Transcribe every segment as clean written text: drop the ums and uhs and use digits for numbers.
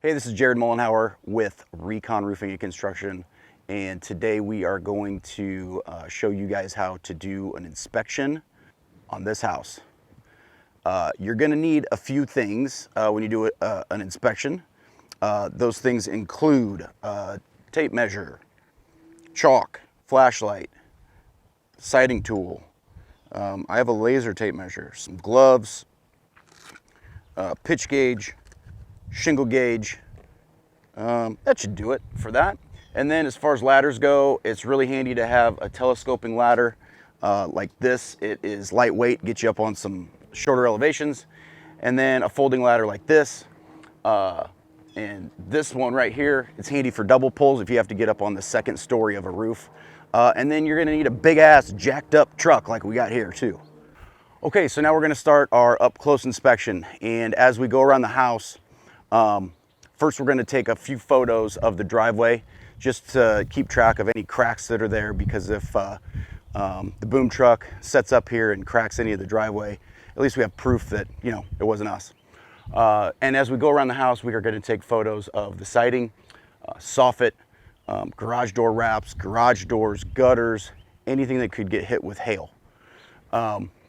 Hey, this is Jared Mullenhauer with Recon Roofing and Construction, and today we are going to show you guys how to do an inspection on this house. You're going to need a few things when you do an inspection. Those things include tape measure, chalk, flashlight, sighting tool. I have a laser tape measure, some gloves, pitch gauge, shingle gauge. That should do it for that. And then as far as ladders go, it's really handy to have a telescoping ladder like this. It is lightweight, gets you up on some shorter elevations. And then a folding ladder like this. And this one right here, it's handy for double pulls if you have to get up on the second story of a roof. And then you're gonna need a big ass jacked up truck like we got here too. Okay, so now we're gonna start our up close inspection. And as we go around the house, first we're gonna take a few photos of the driveway just to keep track of any cracks that are there, because if the boom truck sets up here and cracks any of the driveway, at least we have proof that, you know, it wasn't us. And as we go around the house, we are gonna take photos of the siding, soffit, garage door wraps, garage doors, gutters, anything that could get hit with hail.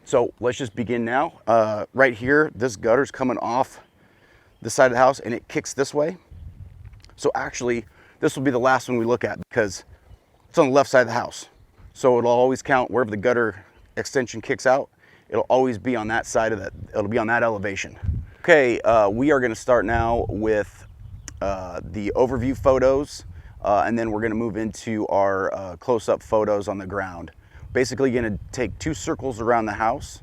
So let's just begin now. Right here, this gutter's coming off the side of the house and it kicks this way. So actually, this will be the last one we look at because it's on the left side of the house. So it'll always count wherever the gutter extension kicks out. It'll always be on that side of that, it'll be on that elevation. Okay, we are gonna start now with the overview photos, and then we're gonna move into our close-up photos on the ground. Basically gonna take 2 circles around the house,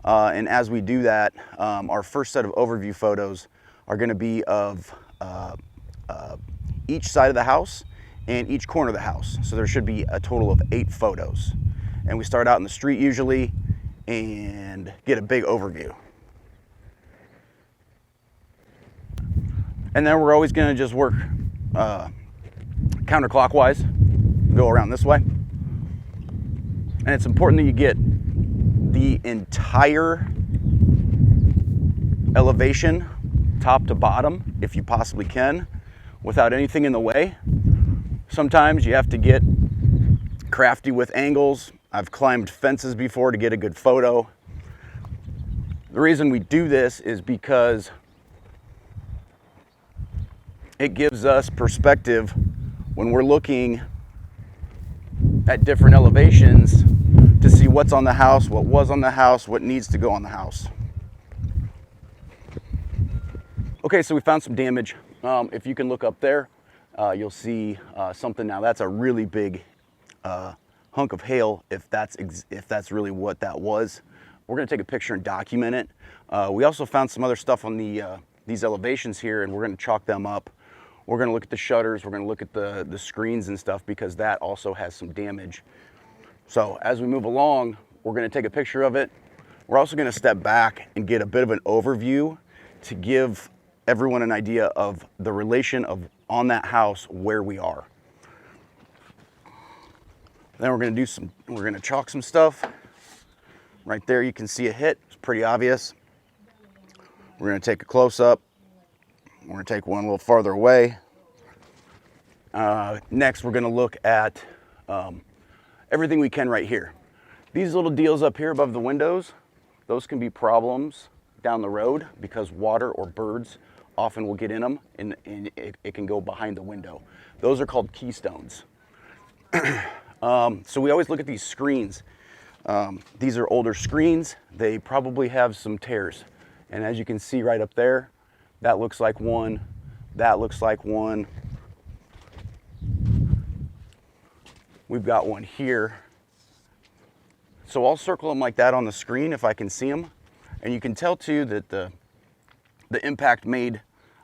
and as we do that, our first set of overview photos are gonna be of each side of the house and each corner of the house. So there should be a total of 8 photos. And we start out in the street usually and get a big overview. And then we're always gonna just work counterclockwise, go around this way. And it's important that you get the entire elevation, top to bottom, if you possibly can, without anything in the way. Sometimes you have to get crafty with angles. I've climbed fences before to get a good photo. The reason we do this is because it gives us perspective when we're looking at different elevations to see what's on the house, what was on the house, what needs to go on the house. Okay, so we found some damage. If you can look up there, you'll see something. Now that's a really big hunk of hail, if that's really what that was. We're gonna take a picture and document it. We also found some other stuff on these elevations here, and we're gonna chalk them up. We're gonna look at the shutters, we're gonna look at the screens and stuff, because that also has some damage. So as we move along, we're gonna take a picture of it. We're also gonna step back and get a bit of an overview to give everyone an idea of the relation of on that house where we are. Then we're gonna chalk some stuff. Right there you can see a hit, it's pretty obvious. We're gonna take a close-up. We're gonna take one a little farther away. Next, we're gonna look at everything we can right here. These little deals up here above the windows, those can be problems down the road because water or birds often will get in them, and it can go behind the window. Those are called keystones. So we always look at these screens. These are older screens. They probably have some tears. And as you can see right up there, that looks like one, that looks like one. We've got one here. So I'll circle them like that on the screen if I can see them. And you can tell too that the impact made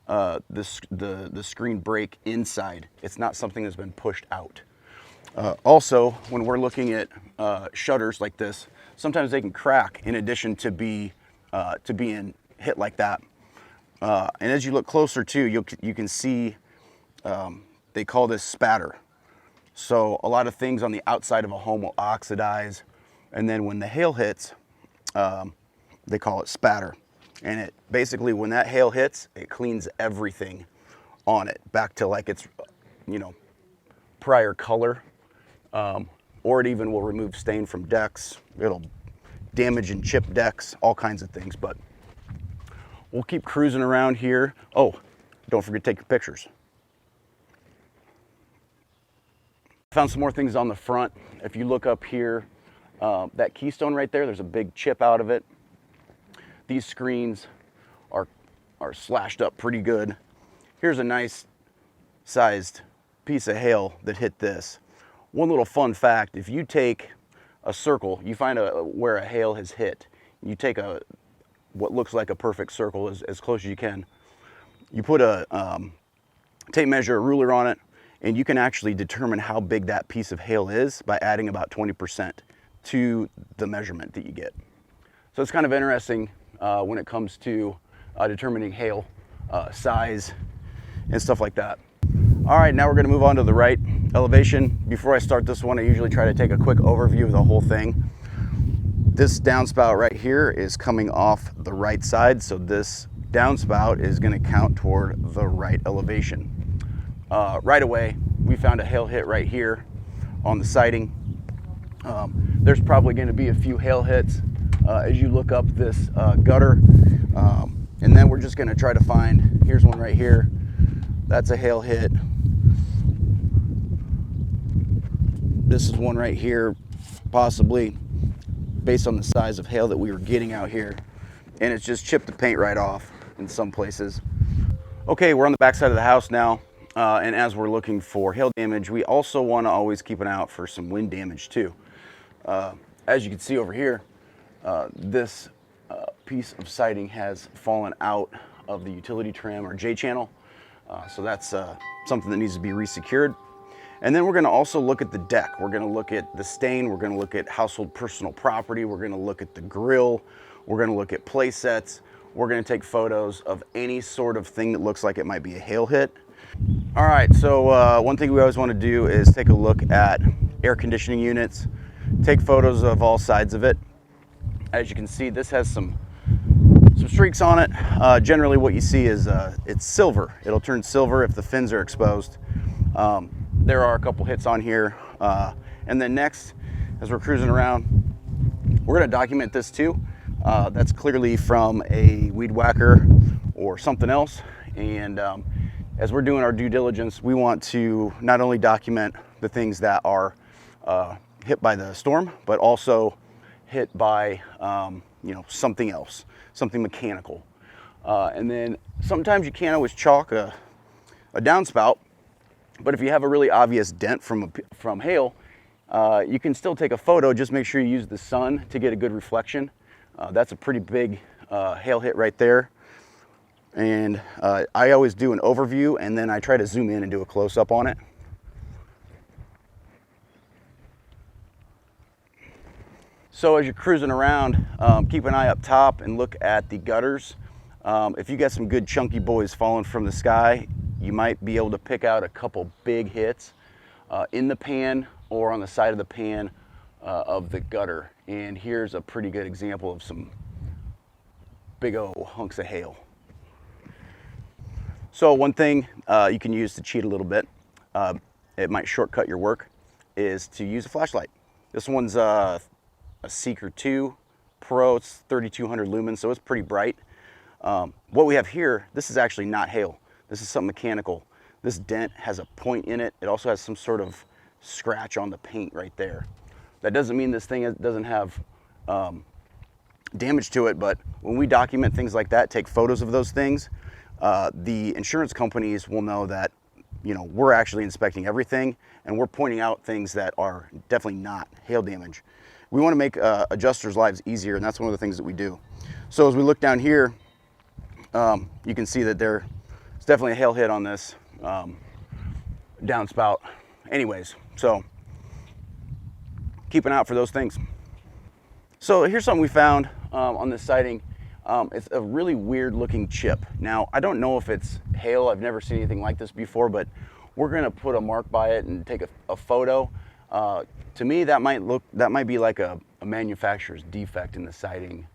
the screen break inside. It's not something that's been pushed out. Also, when we're looking at shutters like this, sometimes they can crack in addition to being hit like that. And as you look closer too, you can see they call this spatter. So a lot of things on the outside of a home will oxidize, and then when the hail hits, they call it spatter. And it basically, when that hail hits, it cleans everything on it back to like its, prior color. Or it even will remove stain from decks. It'll damage and chip decks, all kinds of things, but we'll keep cruising around here. Oh, don't forget to take your pictures. Found some more things on the front. If you look up here, that keystone right there, there's a big chip out of it. These screens are slashed up pretty good. Here's a nice sized piece of hail that hit this. One little fun fact, if you take a circle, you find where a hail has hit, you take what looks like a perfect circle as close as you can, you put a tape measure, a ruler on it, and you can actually determine how big that piece of hail is by adding about 20% to the measurement that you get. So it's kind of interesting when it comes to determining hail size and stuff like that. All right, now we're gonna move on to the right elevation. Before I start this one, I usually try to take a quick overview of the whole thing. This downspout right here is coming off the right side, so this downspout is gonna count toward the right elevation. Right away, we found a hail hit right here on the siding. There's probably gonna be a few hail hits as you look up this gutter. And then we're just gonna try to find, here's one right here. That's a hail hit. This is one right here, possibly, based on the size of hail that we were getting out here. And it's just chipped the paint right off in some places. Okay, we're on the back side of the house now. And as we're looking for hail damage, we also want to always keep an eye out for some wind damage too. As you can see over here, this piece of siding has fallen out of the utility trim or J-channel. So that's something that needs to be resecured. And then we're going to also look at the deck. We're going to look at the stain. We're going to look at household personal property. We're going to look at the grill. We're going to look at play sets. We're going to take photos of any sort of thing that looks like it might be a hail hit. All right, so one thing we always want to do is take a look at air conditioning units, take photos of all sides of it. As you can see, this has some streaks on it. Generally what you see is it's silver. It'll turn silver if the fins are exposed. There are a couple hits on here. And then next, as we're cruising around, we're gonna document this too. That's clearly from a weed whacker or something else. And as we're doing our due diligence, we want to not only document the things that are hit by the storm, but also hit by something else, something mechanical. And then sometimes you can't always chalk a downspout, but if you have a really obvious dent from hail, you can still take a photo. Just make sure you use the sun to get a good reflection. That's a pretty big hail hit right there. And I always do an overview and then I try to zoom in and do a close-up on it. So as you're cruising around, keep an eye up top and look at the gutters. If you got some good chunky boys falling from the sky, you might be able to pick out a couple big hits in the pan or on the side of the pan of the gutter. And here's a pretty good example of some big old hunks of hail. So one thing you can use to cheat a little bit, it might shortcut your work, is to use a flashlight. This one's a Seeker 2 Pro. It's 3200 lumens, so it's pretty bright. What we have here, this is actually not hail. This is something mechanical. This dent has a point in it. It also has some sort of scratch on the paint right there. That doesn't mean this thing doesn't have damage to it, but when we document things like that, take photos of those things, the insurance companies will know that we're actually inspecting everything and we're pointing out things that are definitely not hail damage. We want to make adjusters' lives easier, and that's one of the things that we do. So as we look down here, you can see that there's definitely a hail hit on this downspout. Anyways, so keep an eye out for those things. So here's something we found on this siding. It's a really weird looking chip. Now, I don't know if it's hail. I've never seen anything like this before, but we're gonna put a mark by it and take a photo. To me, that might be like a manufacturer's defect in the siding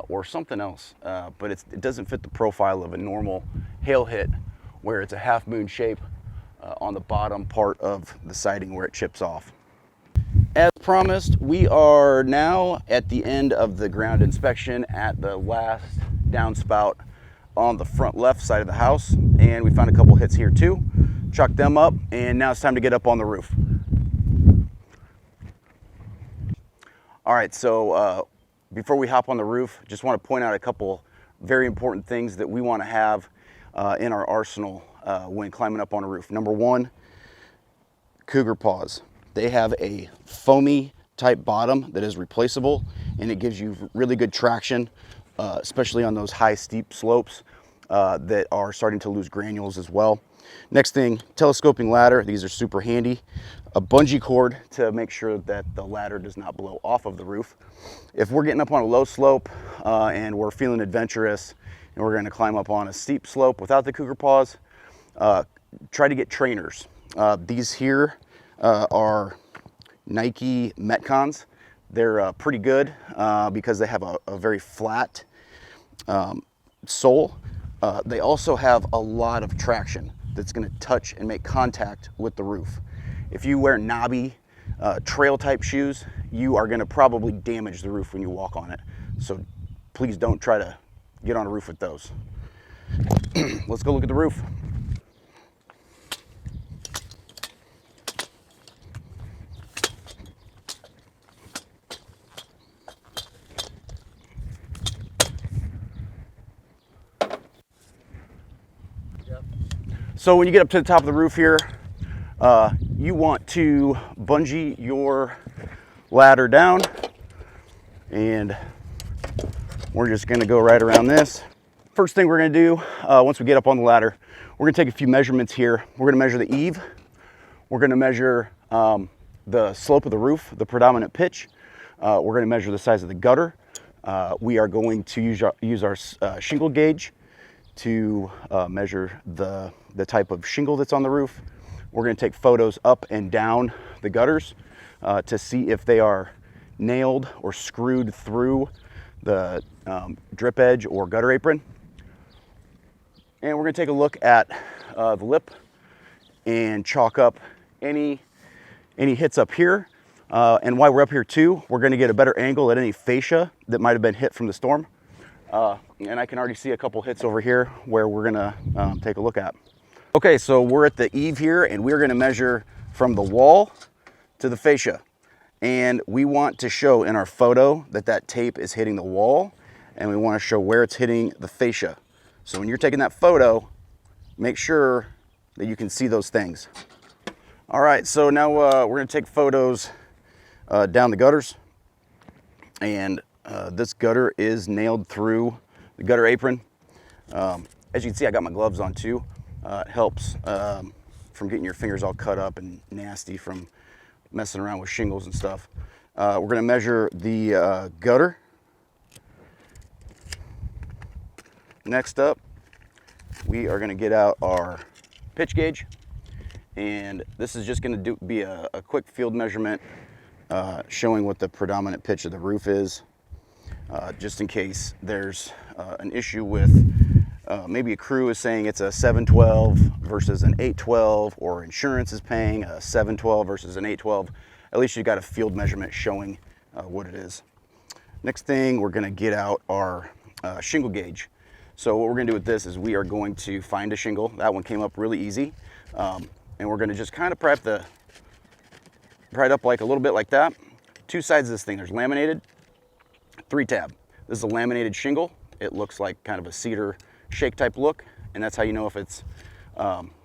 or something else, but it doesn't fit the profile of a normal hail hit where it's a half moon shape on the bottom part of the siding where it chips off. As promised, we are now at the end of the ground inspection at the last downspout on the front left side of the house, and we found a couple hits here too. Chucked them up, and now it's time to get up on the roof. All right, so before we hop on the roof, just want to point out a couple very important things that we want to have in our arsenal when climbing up on a roof. Number one, cougar paws. They have a foamy type bottom that is replaceable, and it gives you really good traction, especially on those high steep slopes that are starting to lose granules as well. Next thing, telescoping ladder. These are super handy. A bungee cord to make sure that the ladder does not blow off of the roof. If we're getting up on a low slope and we're feeling adventurous and we're going to climb up on a steep slope without the cougar paws, try to get trainers. These here are Nike Metcons. They're pretty good because they have a very flat sole. They also have a lot of traction that's going to touch and make contact with the roof. If you wear knobby trail type shoes, you are going to probably damage the roof when you walk on it. So please don't try to get on a roof with those. Let's go look at the roof. So when you get up to the top of the roof here, you want to bungee your ladder down, and we're just going to go right around this. First thing we're going to do once we get up on the ladder, we're going to take a few measurements here. We're going to measure the eave. We're going to measure the slope of the roof, the predominant pitch. We're going to measure the size of the gutter. We are going to use our shingle gauge to measure the type of shingle that's on the roof. We're going to take photos up and down the gutters to see if they are nailed or screwed through the drip edge or gutter apron. And we're going to take a look at the lip and chalk up any hits up here. And while we're up here too, we're going to get a better angle at any fascia that might have been hit from the storm. And I can already see a couple hits over here where we're going to take a look at. Okay, so we're at the eave here, and we're going to measure from the wall to the fascia. And we want to show in our photo that that tape is hitting the wall, and we want to show where it's hitting the fascia. So when you're taking that photo, make sure that you can see those things. All right, so now we're going to take photos down the gutters, and this gutter is nailed through the gutter apron. As you can see, I got my gloves on too. It helps from getting your fingers all cut up and nasty from messing around with shingles and stuff. We're going to measure the gutter. Next up, we are going to get out our pitch gauge, and this is just going to be a quick field measurement showing what the predominant pitch of the roof is, just in case there's an issue with maybe a crew is saying it's a 712 versus an 812, or insurance is paying a 712 versus an 812. At least you've got a field measurement showing what it is. Next thing, we're going to get out our shingle gauge. So what we're going to do with this is we are going to find a shingle. That one came up really easy. And we're going to just kind of pry it up like a little bit like that. Two sides of this thing, there's laminated, 3-tab. This is a laminated shingle. It looks like kind of a cedar shake type look, and that's how you know if it's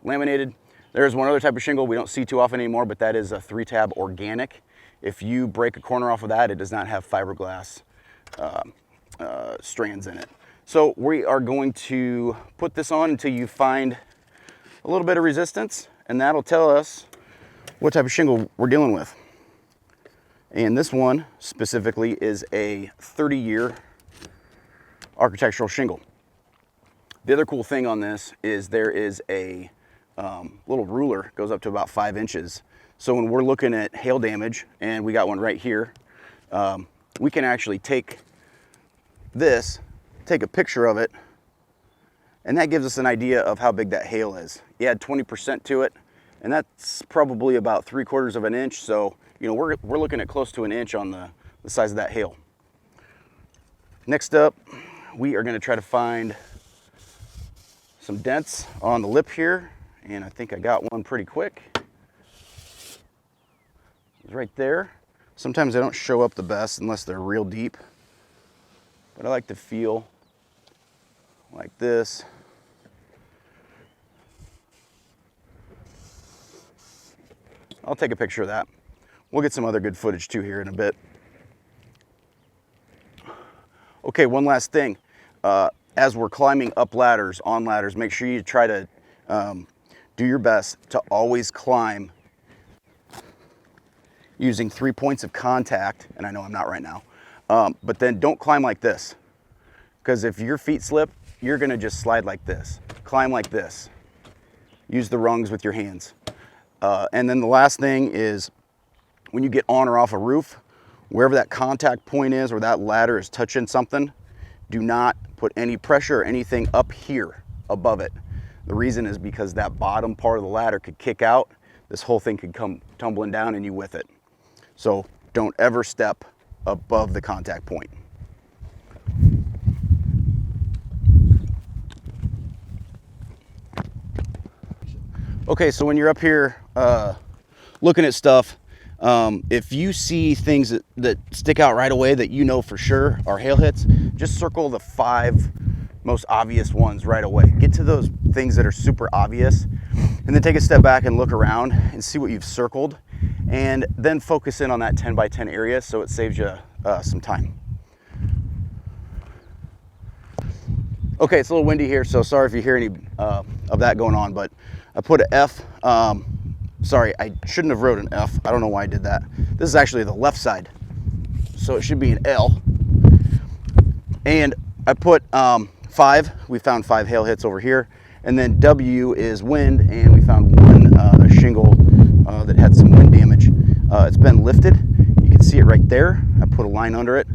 laminated. There's one other type of shingle we don't see too often anymore, but that is a 3-tab organic. If you break a corner off of that, it does not have fiberglass strands in it. So we are going to put this on until you find a little bit of resistance, and that'll tell us what type of shingle we're dealing with. And this one specifically is a 30-year architectural shingle. The other cool thing on this is there is a little ruler, goes up to about 5 inches. So when we're looking at hail damage, and we got one right here, we can actually take this, take a picture of it, And that gives us an idea of how big that hail is. You add 20% to it, and that's probably about 3/4 of an inch. So, you know, we're looking at close to an inch on the size of that hail. Next up, we are gonna try to find some dents on the lip here. And I think I got one pretty quick. It's right there. Sometimes they don't show up the best unless they're real deep. But I like to feel like this. I'll take a picture of that. We'll get some other good footage too here in a bit. Okay, one last thing. As we're climbing up ladders, on ladders, make sure you try to do your best to always climb using 3 points of contact, and I know I'm not right now, but then don't climb like this, because if your feet slip, you're gonna just slide like this. Climb like this. Use the rungs with your hands. And then the last thing is, when you get on or off a roof, wherever that contact point is or that ladder is touching something, do not put any pressure or anything up here above it. The reason is because that bottom part of the ladder could kick out. This whole thing could come tumbling down and you with it. So don't ever step above the contact point. Okay, so when you're up here looking at stuff, if you see things that stick out right away that you know for sure are hail hits, just circle the 5 most obvious ones right away. Get to those things that are super obvious, and then take a step back and look around and see what you've circled, and then focus in on that 10 by 10 area so it saves you some time. Okay, it's a little windy here, so sorry if you hear any of that going on, but I put an F. Sorry, I shouldn't have wrote an F. I don't know why I did that. This is actually the left side, so it should be an L. And I put 5. We found 5 hail hits over here. And then W is wind, and we found one shingle that had some wind damage. It's been lifted. You can see it right there. I put a line under it.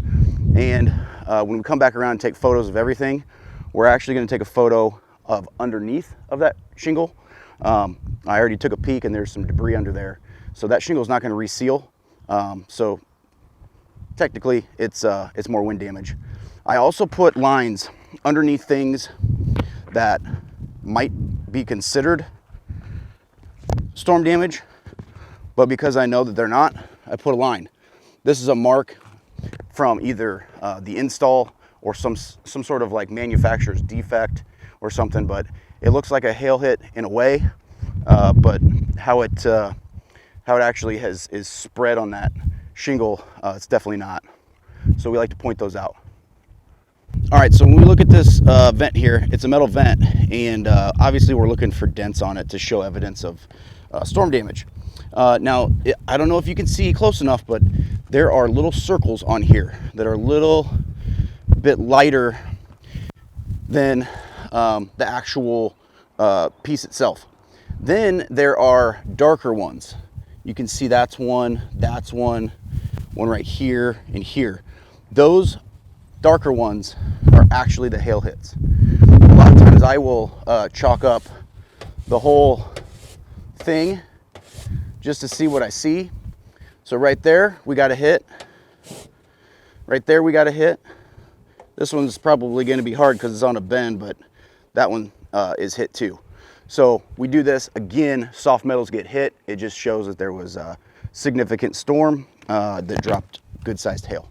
And when we come back around and take photos of everything, we're actually going to take a photo of underneath of that shingle. I already took a peek and there's some debris under there. So that shingle is not going to reseal. So technically it's more wind damage. I also put lines underneath things that might be considered storm damage, but because I know that they're not, I put a line. This is a mark from either the install or some sort of like manufacturer's defect or something, but it looks like a hail hit in a way, but how it actually is spread on that shingle, it's definitely not. So we like to point those out. All right, so when we look at this vent here, it's a metal vent, and obviously we're looking for dents on it to show evidence of storm damage. Now, I don't know if you can see close enough, but there are little circles on here that are a little bit lighter than the actual piece itself. Then there are darker ones. You can see that's one right here and here. Those darker ones are actually the hail hits. A lot of times I will chalk up the whole thing just to see what I see. So right there we got a hit. Right there we got a hit. This one's probably going to be hard because it's on a bend, but that one is hit too. So we do this again. Soft metals get hit. It just shows that there was a significant storm that dropped good sized hail.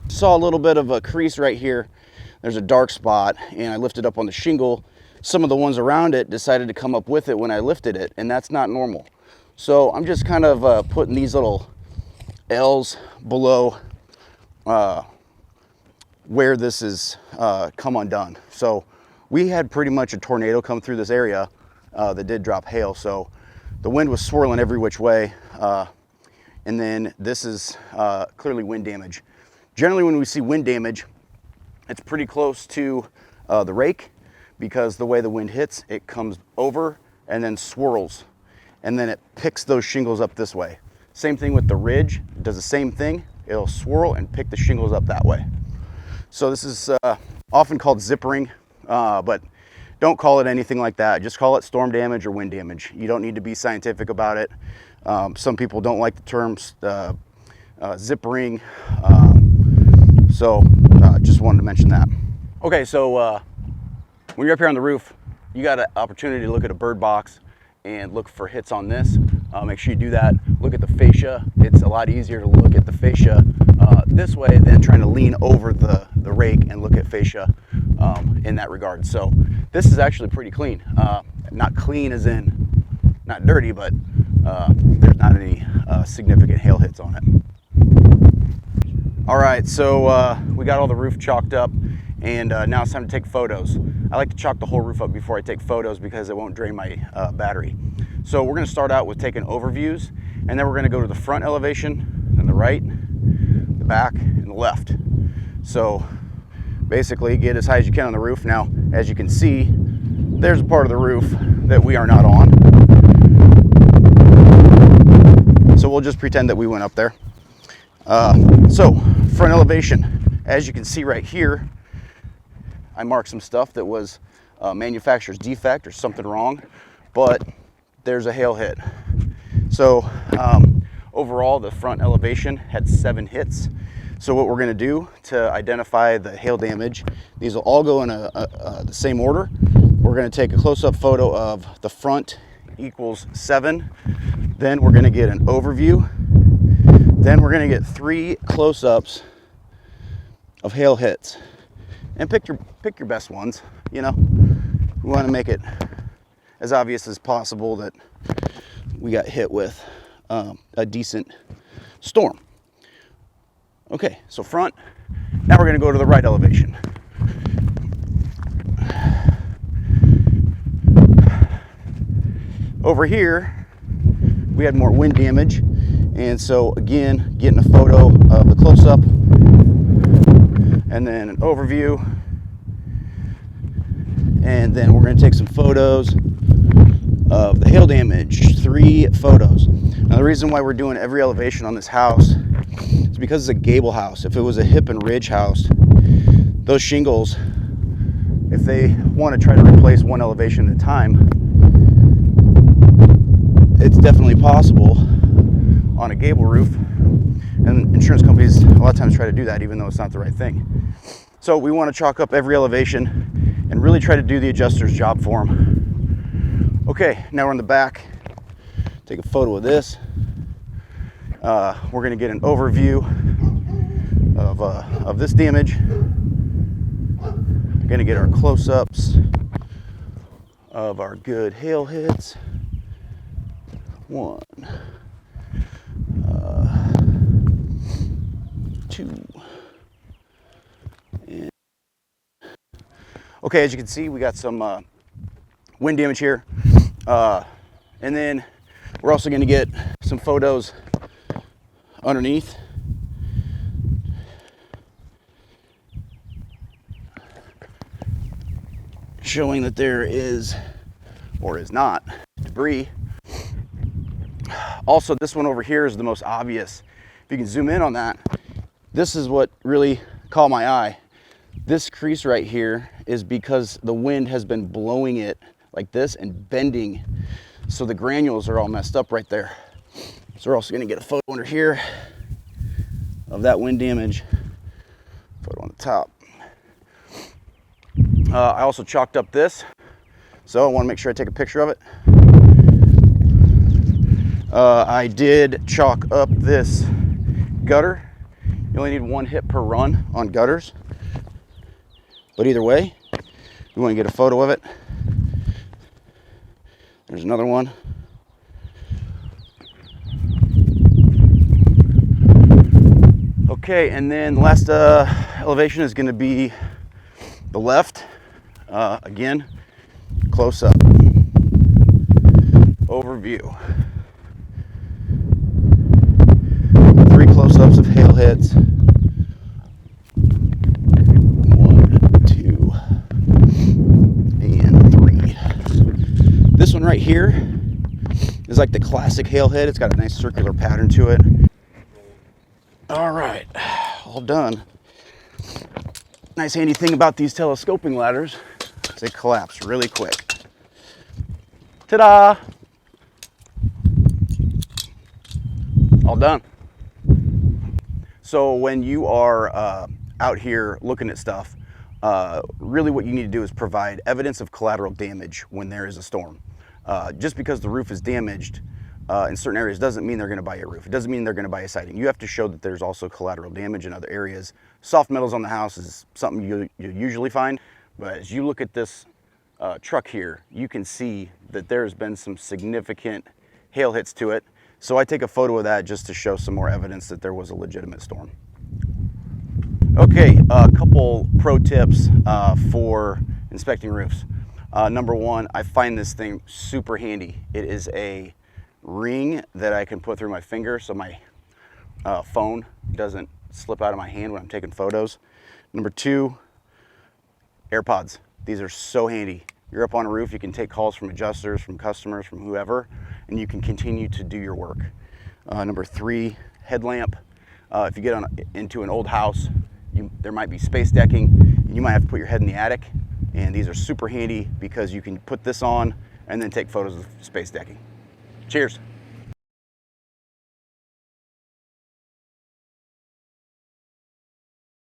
Saw a little bit of a crease right here. There's a dark spot, and I lifted up on the shingle. Some of the ones around it decided to come up with it when I lifted it, and that's not normal. So I'm just kind of putting these little L's below where this is come undone. So we had pretty much a tornado come through this area that did drop hail. So the wind was swirling every which way. And then this is clearly wind damage. Generally when we see wind damage, it's pretty close to the rake, because the way the wind hits, it comes over and then swirls. And then it picks those shingles up this way. Same thing with the ridge, it does the same thing. It'll swirl and pick the shingles up that way. So this is often called zippering, but don't call it anything like that. Just call it storm damage or wind damage. You don't need to be scientific about it. Some people don't like the terms zip ring. Just wanted to mention that. Okay, so when you're up here on the roof, you got an opportunity to look at a bird box and look for hits on this. Make sure you do that. Look at the fascia. It's a lot easier to look at the fascia this way than trying to lean over the rake and look at fascia in that regard. So this is actually pretty clean. Not clean as in not dirty, but there's not any significant hail hits on it. All right, so we got all the roof chalked up, and now it's time to take photos. I like to chalk the whole roof up before I take photos because it won't drain my battery. So we're gonna start out with taking overviews, and then we're gonna go to the front elevation, then the right, the back, and the left. So basically get as high as you can on the roof. Now, as you can see, there's a part of the roof that we are not on. So we'll just pretend that we went up there. So front elevation, as you can see right here, I marked some stuff that was manufacturer's defect or something wrong, but there's a hail hit. So overall, the front elevation had 7 hits. So what we're going to do to identify the hail damage, these will all go in the same order. We're going to take a close-up photo of the front equals 7. Then we're going to get an overview. Then we're going to get 3 close-ups of hail hits. And pick your best ones. You know, we want to make it as obvious as possible that we got hit with a decent storm. Okay, so front. Now we're going to go to the right elevation. Over here, we had more wind damage, and so again, getting a photo of the close-up, and then an overview, and then we're going to take some photos of the hail damage. 3 photos. Now the reason why we're doing every elevation on this house is because it's a gable house. If it was a hip and ridge house, those shingles, if they want to try to replace one elevation at a time, it's definitely possible on a gable roof, and insurance companies a lot of times try to do that even though it's not the right thing. So we want to chalk up every elevation and really try to do the adjuster's job for them. Okay, now we're in the back. Take a photo of this. We're going to get an overview of this damage. We're going to get our close-ups of our good hail hits. 1, 2, and okay, as you can see, we got some wind damage here, and then we're also going to get some photos underneath. Showing that there is, or is not, debris. Also, this one over here is the most obvious. If you can zoom in on that, this is what really caught my eye. This crease right here is because the wind has been blowing it like this and bending, so the granules are all messed up right there. So we're also going to get a photo under here of that wind damage. Photo on the top. I also chalked up this, so I want to make sure I take a picture of it. I did chalk up this gutter. You only need 1 hit per run on gutters, but either way, we want to get a photo of it. There's another one. Okay, and then the last elevation is going to be the left. Again, close up. Overview. 3 close-ups of hail hits. 1, 2, and 3. This one right here is like the classic hail hit. It's got a nice circular pattern to it. All right, all done. Nice handy thing about these telescoping ladders, They collapse really quick. Ta-da! All done. So when you are out here looking at stuff, really what you need to do is provide evidence of collateral damage when there is a storm. Just because the roof is damaged in certain areas doesn't mean they're going to buy a roof. It doesn't mean they're going to buy a siding. You have to show that there's also collateral damage in other areas. Soft metals on the house is something you usually find, but as you look at this truck here, you can see that there's been some significant hail hits to it. So I take a photo of that just to show some more evidence that there was a legitimate storm. Okay, a couple pro tips for inspecting roofs. Number one, I find this thing super handy. It is a ring that I can put through my finger so my phone doesn't slip out of my hand when I'm taking photos. Number two, AirPods. These are so handy. You're up on a roof, you can take calls from adjusters, from customers, from whoever, and you can continue to do your work. Number three, headlamp. If you get into an old house, there might be space decking, and you might have to put your head in the attic, and these are super handy because you can put this on and then take photos of space decking. Cheers.